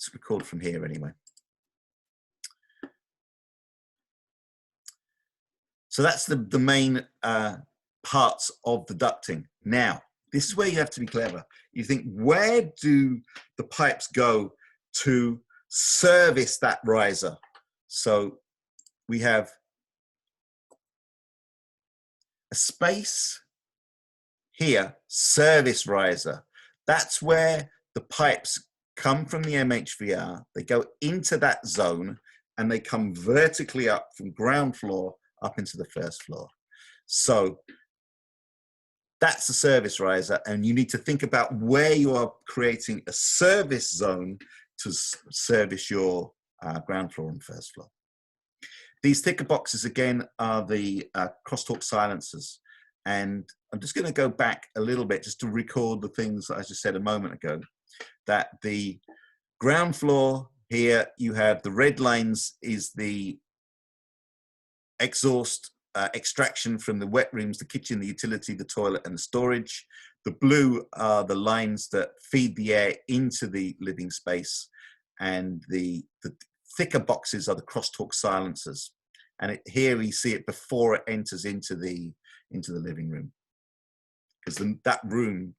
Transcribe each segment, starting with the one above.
Let's record from here anyway. So that's the main parts of the ducting. Now, this is where you have to be clever. You think, where do the pipes go to service that riser? So we have a space here, service riser. That's where the pipes come from the MHVR. They go into that zone and they come vertically up from ground floor up into the first floor. So that's the service riser, and you need to think about where you are creating a service zone to service your ground floor and first floor. These thicker boxes, again, are the crosstalk silencers. And I'm just going to go back a little bit just to record the things that I just said a moment ago, that the ground floor here, you have the red lines is the exhaust extraction from the wet rooms, the kitchen, the utility, the toilet, and the storage. The blue are the lines that feed the air into the living space, and the thicker boxes are the crosstalk silencers. And here we see it before it enters into the living room, because that room,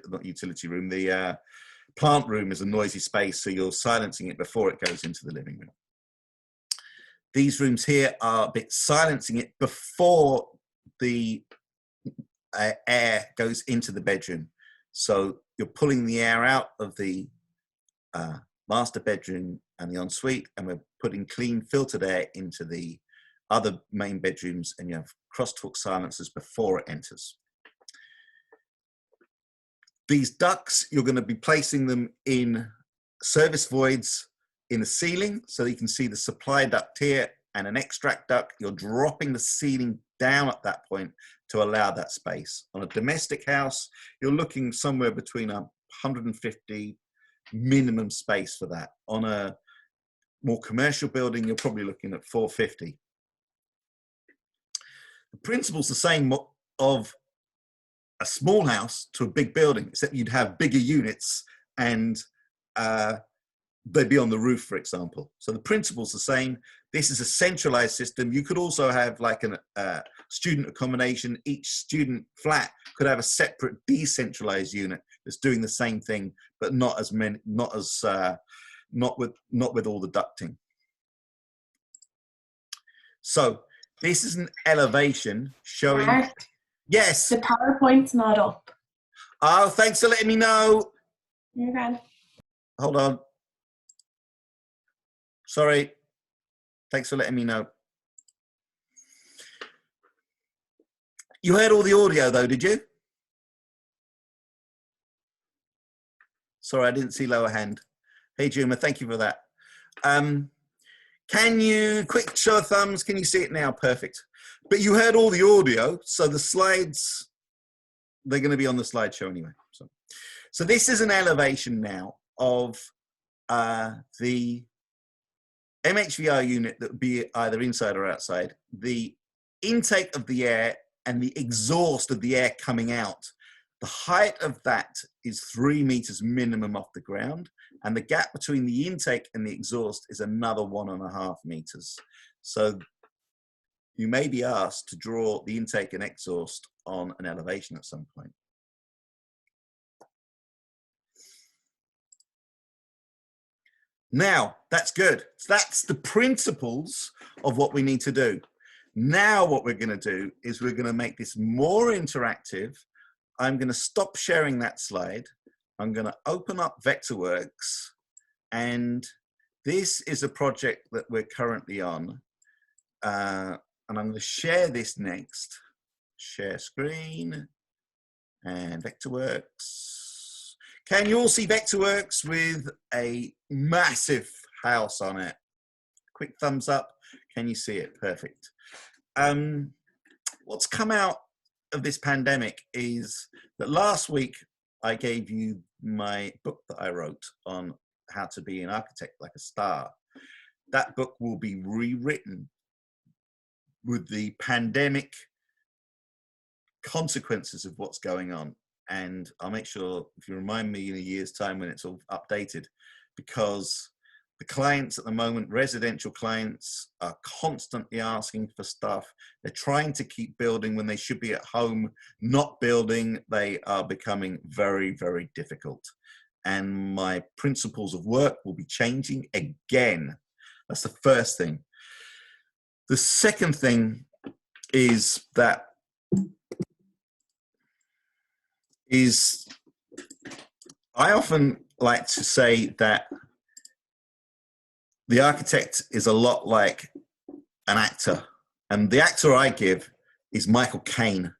not utility room, the plant room is a noisy space, so you're silencing it before it goes into the living room. These rooms here are a bit silencing it before the air goes into the bedroom. So you're pulling the air out of the master bedroom and the ensuite, and we're putting clean filtered air into the other main bedrooms, and you have crosstalk silencers before it enters. These ducts, you're going to be placing them in service voids in the ceiling, so that you can see the supply duct here and an extract duct. You're dropping the ceiling down at that point to allow that space. On a domestic house, you're looking somewhere between 150 minimum space for that. On a more commercial building, you're probably looking at 450. The principle's the same of a small house to a big building, except you'd have bigger units and they'd be on the roof, for example. So the principle's the same. This is a centralized system. You could also have like a student accommodation. Each student flat could have a separate decentralized unit that's doing the same thing, but not as many, not with all the ducting. So this is an elevation showing. Mark, yes. the PowerPoint's not up. Oh, thanks for letting me know. You're grand. Hold on. Sorry. Thanks for letting me know. You heard all the audio though, did you? Sorry, I didn't see lower hand. Hey, Juma, thank you for that. Can you, quick show of thumbs, can you see it now? Perfect. But you heard all the audio, so the slides, they're going to be on the slideshow anyway. So this is an elevation now of the MHVR unit that would be either inside or outside, the intake of the air and the exhaust of the air coming out. The height of that is 3 meters minimum off the ground, and the gap between the intake and the exhaust is another 1.5 meters. So you may be asked to draw the intake and exhaust on an elevation at some point. Now, that's good. So that's the principles of what we need to do. Now what we're going to do is we're going to make this more interactive. I'm going to stop sharing that slide. I'm going to open up Vectorworks, and this is a project that we're currently on. And I'm going to share this next. Share screen and Vectorworks. Can you all see Vectorworks with a massive house on it? Quick thumbs up. Can you see it? Perfect. What's come out of this pandemic is that last week I gave you my book that I wrote on how to be an architect like a star. That book will be rewritten with the pandemic consequences of what's going on. and I'll make sure if you remind me in a year's time when it's all updated, because the clients at the moment, residential clients, are constantly asking for stuff. They're trying to keep building when they should be at home, not building. They are becoming very, very difficult. And my principles of work will be changing again. That's the first thing. The second thing is that I often like to say that the architect is a lot like an actor, and the actor I give is Michael Caine,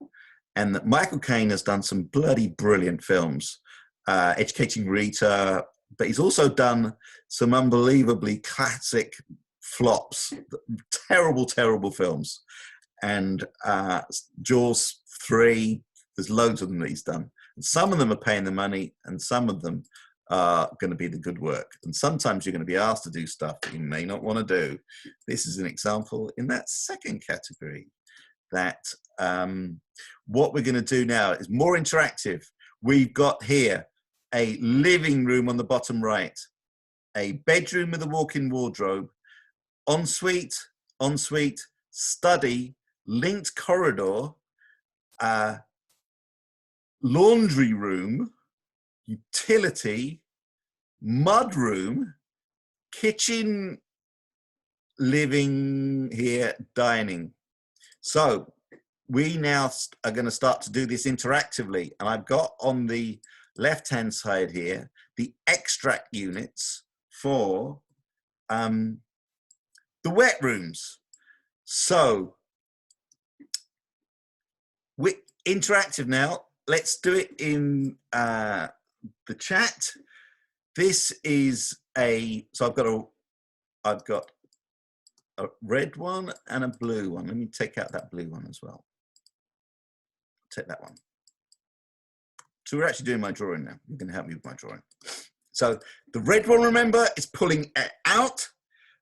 and that Michael Caine has done some bloody brilliant films, Educating Rita, but he's also done some unbelievably classic flops, terrible, terrible films, and Jaws 3, there's loads of them that he's done. And some of them are paying the money, and some of them are going to be the good work. And sometimes you're going to be asked to do stuff that you may not want to do. This is an example in that second category, that what we're going to do now is more interactive. We've got here a living room on the bottom right, a bedroom with a walk-in wardrobe, ensuite, study, linked corridor, laundry room, utility, mud room, kitchen, living here, dining. So we now are going to start to do this interactively. And I've got on the left-hand side here the extract units for the wet rooms. So we're interactive now. Let's do it in the chat. This is so I've got a red one and a blue one. Let me take out that blue one as well. Take that one. So we're actually doing my drawing now. You're going to help me with my drawing. So the red one, remember, is pulling air out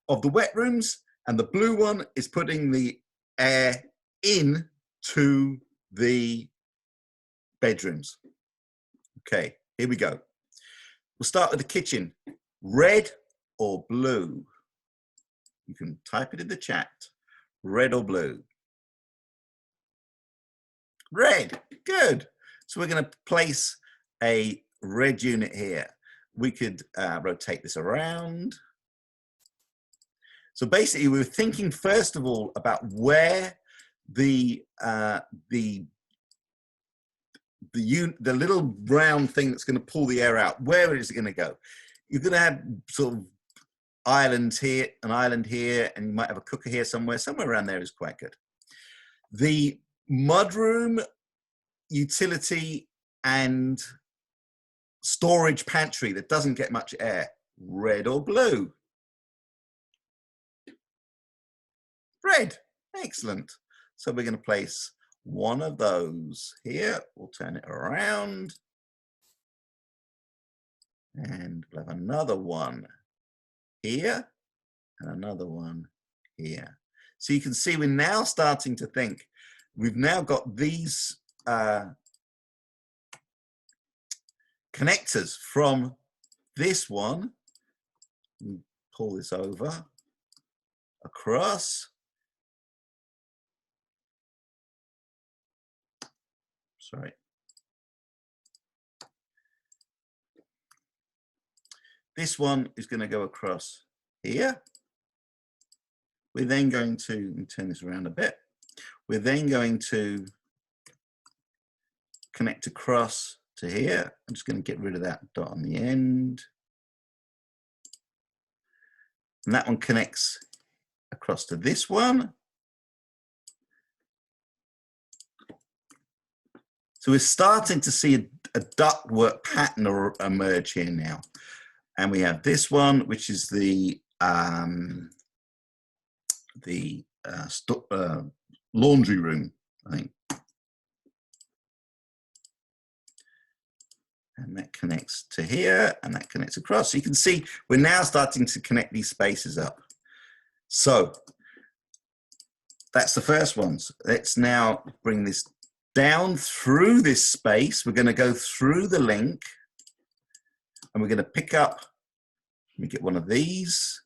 of the wet rooms, and the blue one is putting the air in to the bedrooms. Okay, here we go. We'll start with the kitchen. Red or blue? You can type it in the chat. Red or blue? Red, good. So we're going to place a red unit here. We could rotate this around. So basically we were thinking first of all about where the little round thing that's going to pull the air out, where is it going to go? You're going to have sort of islands here, an island here, and you might have a cooker here somewhere. Somewhere around there is quite good. The mudroom, utility, and storage pantry that doesn't get much air. Red or blue? Red. Excellent. So we're going to place one of those here. We'll turn it around. And we'll have another one here and another one here. So you can see we're now starting to think. We've now got these connectors from this one. Pull this over, across. Sorry. This one is going to go across here. We're then going to turn this around a bit. We're then going to connect across to here. I'm just going to get rid of that dot on the end. And that one connects across to this one. So we're starting to see a ductwork pattern emerge here now. And we have this one, which is the laundry room, I think. And that connects to here, and that connects across. So you can see we're now starting to connect these spaces up. So that's the first ones. Let's now bring this down through this space. We're going to go through the link and we're going to pick up, let me get one of these.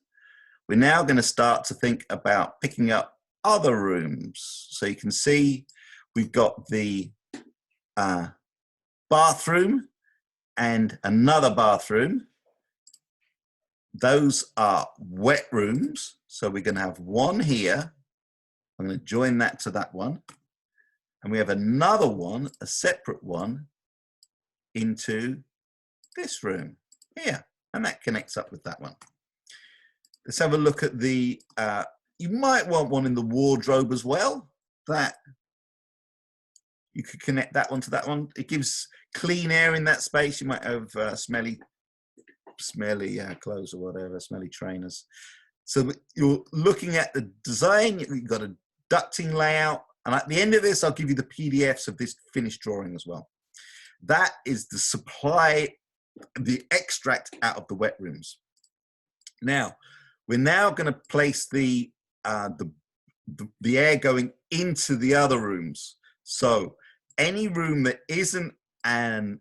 We're now going to start to think about picking up other rooms. So you can see we've got the bathroom and another bathroom. Those are wet rooms. So we're going to have one here. I'm going to join that to that one. And we have another one, a separate one, into this room here. And that connects up with that one. Let's have a look at the, you might want one in the wardrobe as well. That you could connect that one to that one. It gives clean air in that space. You might have smelly clothes or whatever, smelly trainers. So you're looking at the design, you've got a ducting layout, and at the end of this, I'll give you the PDFs of this finished drawing as well. That is the supply, the extract out of the wet rooms. Now, we're now going to place the air going into the other rooms. So any room that isn't an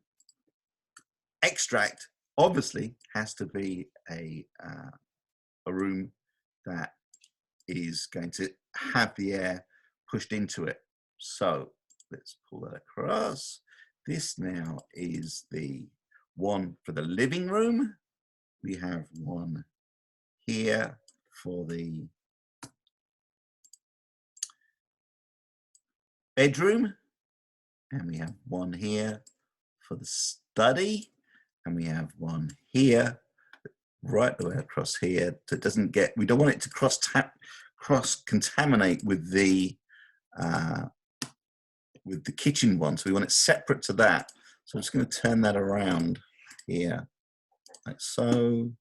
extract obviously has to be a room that is going to have the air pushed into it. So let's pull that across. This now is the one for the living room. We have one here for the bedroom, and we have one here for the study, and we have one here right the way across here. So it doesn't get, we don't want it to cross contaminate with the kitchen one, so we want it separate to that. So I'm just going to turn that around here like so,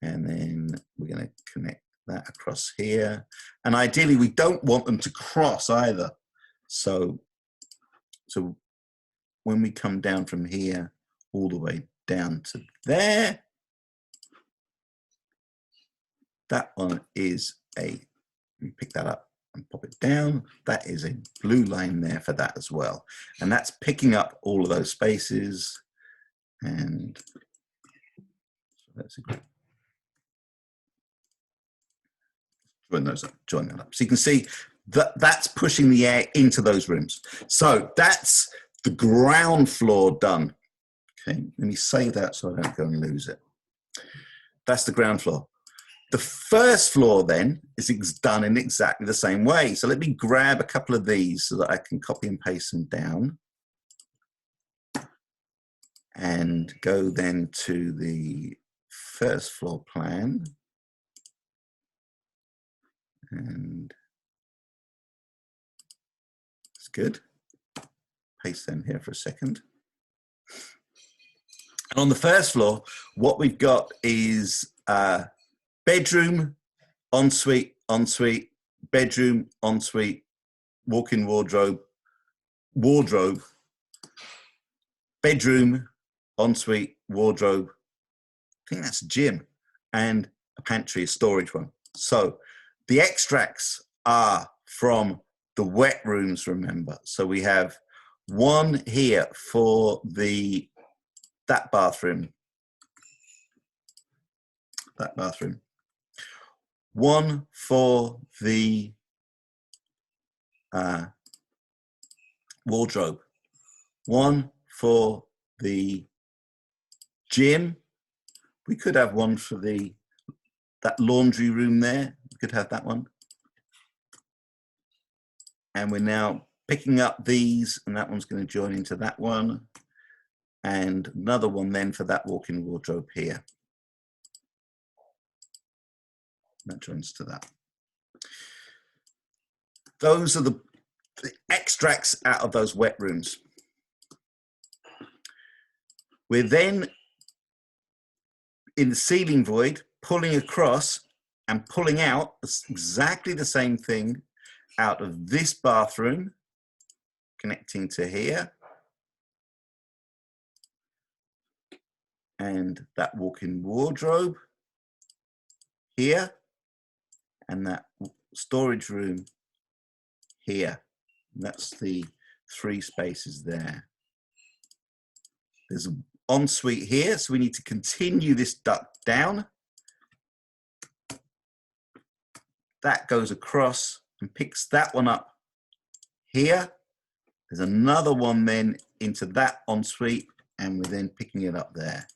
and then we're going to connect that across here. And ideally we don't want them to cross either. So when we come down from here all the way down to there, that one is a, we pick that up and pop it down. That is a blue line there for that as well. And that's picking up all of those spaces. And so that's a good, join that up. So you can see that that's pushing the air into those rooms. So that's the ground floor done. Okay, let me save that so I don't go and lose it. That's the ground floor. The first floor then is done in exactly the same way. So let me grab a couple of these so that I can copy and paste them down. And go then to the first floor plan. And it's good. Paste them here for a second. And on the first floor, what we've got is bedroom, ensuite, ensuite, bedroom, ensuite, walk-in wardrobe, wardrobe, bedroom, ensuite, wardrobe. I think that's a gym, and a pantry, a storage one. So the extracts are from the wet rooms, remember. So we have one here for that bathroom. That bathroom. One for the wardrobe. One for the gym. We could have one for that laundry room there. We could have that one. And we're now picking up these, and that one's going to join into that one. And another one then for that walk-in wardrobe here. That joins to that. Those are the extracts out of those wet rooms. We're then in the ceiling void, pulling across and pulling out exactly the same thing out of this bathroom, connecting to here. And that walk-in wardrobe here, and that storage room here. And that's the 3 spaces there. There's an ensuite here, so we need to continue this duct down. That goes across and picks that one up here. There's another one then into that ensuite, and we're then picking it up there.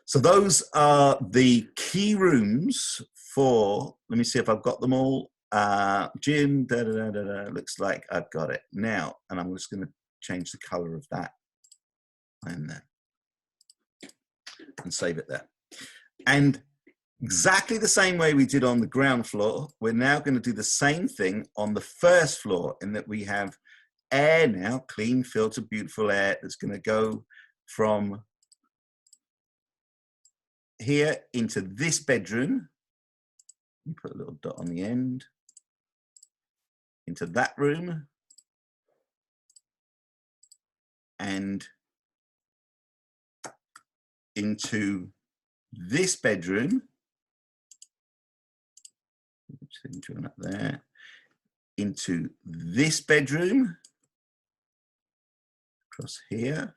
So those are the key rooms for, let me see if I've got them all. Gym, looks like I've got it now. And I'm just going to change the color of that and there and save it there. And exactly the same way we did on the ground floor, we're now going to do the same thing on the first floor, in that we have air now, clean, filtered, beautiful air that's going to go from here into this bedroom. You put a little dot on the end. Into that room. And into this bedroom. Join up there. Into this bedroom. Across here.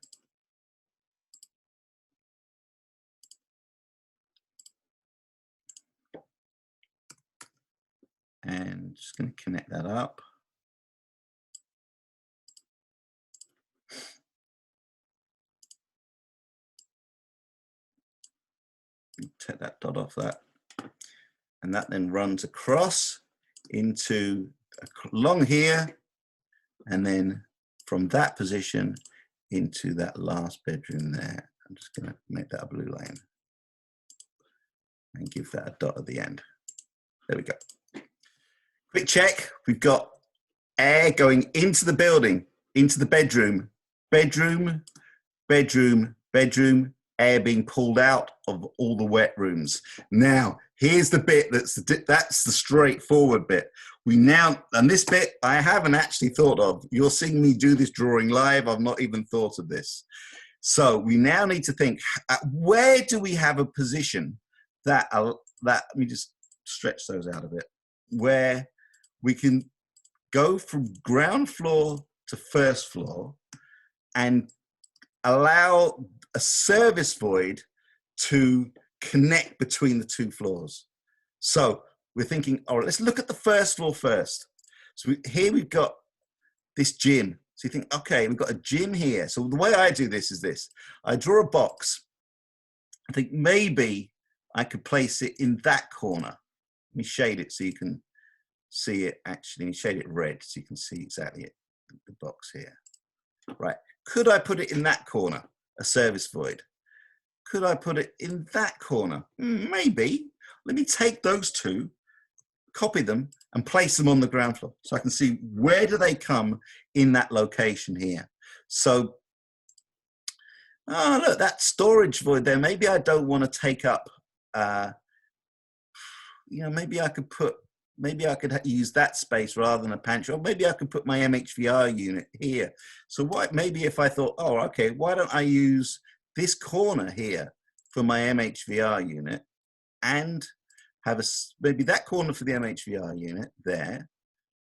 And just going to connect that up. Take that dot off that. And that then runs across into along here, and then from that position into that last bedroom there. I'm just going to make that a blue line and give that a dot at the end. There we go. Quick check. We've got air going into the building, into the bedroom, bedroom, bedroom, bedroom, air being pulled out of all the wet rooms. Now, here's the bit that's the straightforward bit. We now, and this bit I haven't actually thought of. You're seeing me do this drawing live. I've not even thought of this. So we now need to think, where do we have a position that let me just stretch those out a bit, where we can go from ground floor to first floor and allow a service void to connect between the 2 floors. So we're thinking, all right, let's look at the first floor first. So here we've got this gym. So you think, okay, we've got a gym here. So the way I do this is this. I draw a box. I think maybe I could place it in that corner. Let me shade it so you can see it actually. Shade it red so you can see exactly it, the box here. Right. Could I put it in that corner, a service void? Could I put it in that corner? Maybe. Let me take those 2, copy them, and place them on the ground floor so I can see where do they come in that location here. So, look, that storage void there, maybe I don't want to take up, maybe I could use that space rather than a pantry, or maybe I could put my MHVR unit here. So maybe if I thought, oh, okay, why don't I use this corner here for my MHVR unit and have maybe that corner for the MHVR unit there,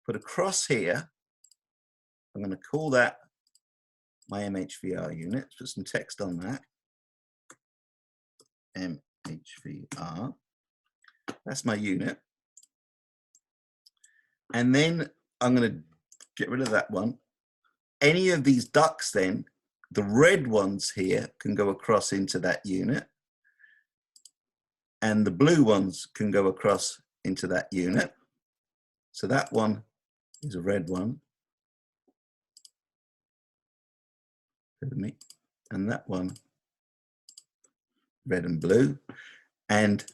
put a cross here. I'm going to call that my MHVR unit, put some text on that. MHVR, that's my unit. And then I'm going to get rid of that one. Any of these ducts then, the red ones here can go across into that unit. And the blue ones can go across into that unit. So that one is a red one. And that one, red and blue. And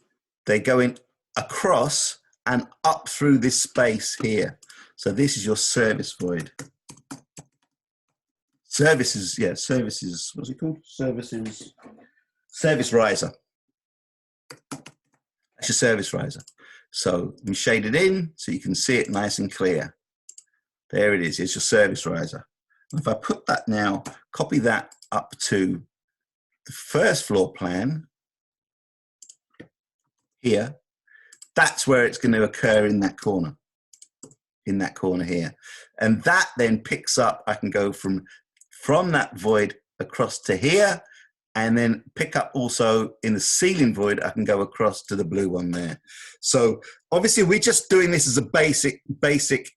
they go in across and up through this space here. So this is your service void. Services, yeah, services, what's it called? Services, service riser. That's your service riser. So we shade it in so you can see it nice and clear. There it is, it's your service riser. And if I put that now, copy that up to the first floor plan here, that's where it's going to occur in that corner in that corner here. And that then picks up, I can go from that void across to here, and then pick up also in the ceiling void, I can go across to the blue one there. So obviously we're just doing this as a basic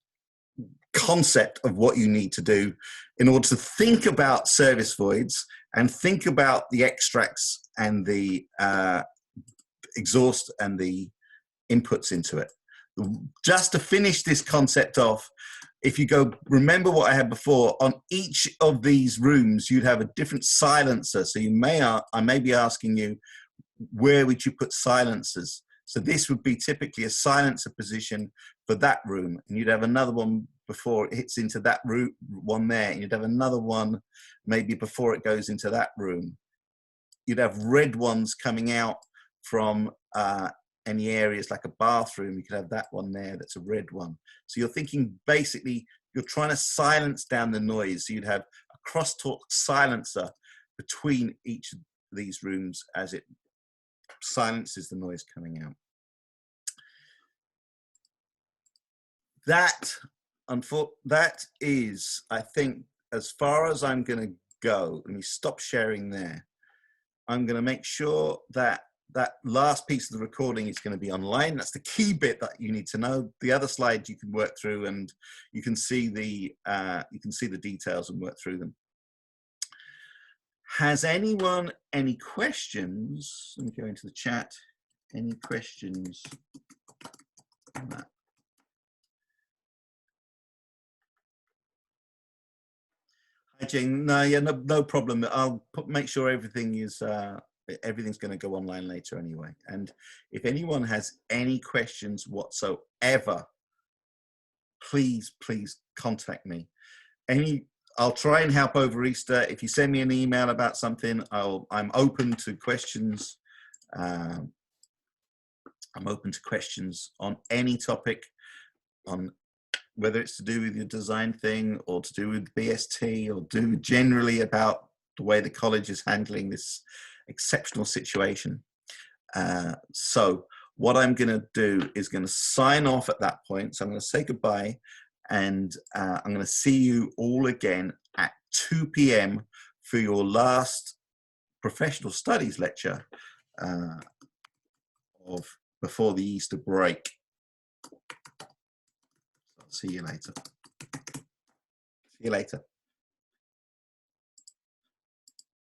concept of what you need to do in order to think about service voids and think about the extracts and the exhaust and the inputs into it. Just to finish this concept off, if you go, remember what I had before, on each of these rooms, you'd have a different silencer. So I may be asking you, where would you put silencers? So this would be typically a silencer position for that room. And you'd have another one before it hits into that room, one there. And you'd have another one maybe before it goes into that room. You'd have red ones coming out from any areas like a bathroom. You could have that one there, that's a red one. So you're thinking basically, you're trying to silence down the noise. So you'd have a crosstalk silencer between each of these rooms as it silences the noise coming out. That is, I think, as far as I'm going to go. Let me stop sharing there. I'm going to make sure that that last piece of the recording is going to be online. That's the key bit that you need to know. The other slides you can work through, and you can see the details and work through them. Has anyone any questions? Let me go into the chat. Any questions on that? Hi, Jane. No, yeah, no problem. I'll make sure everything is everything's going to go online later anyway. And if anyone has any questions whatsoever, please contact me. I'll try and help over Easter. If you send me an email about something, I'm open to questions. I'm open to questions on any topic, on whether it's to do with your design thing or to do with BST or do generally about the way the college is handling this exceptional situation. So what I'm going to do is going to sign off at that point. So I'm going to say goodbye, and I'm going to see you all again at 2 p.m. for your last professional studies lecture before the Easter break. See you later. See you later.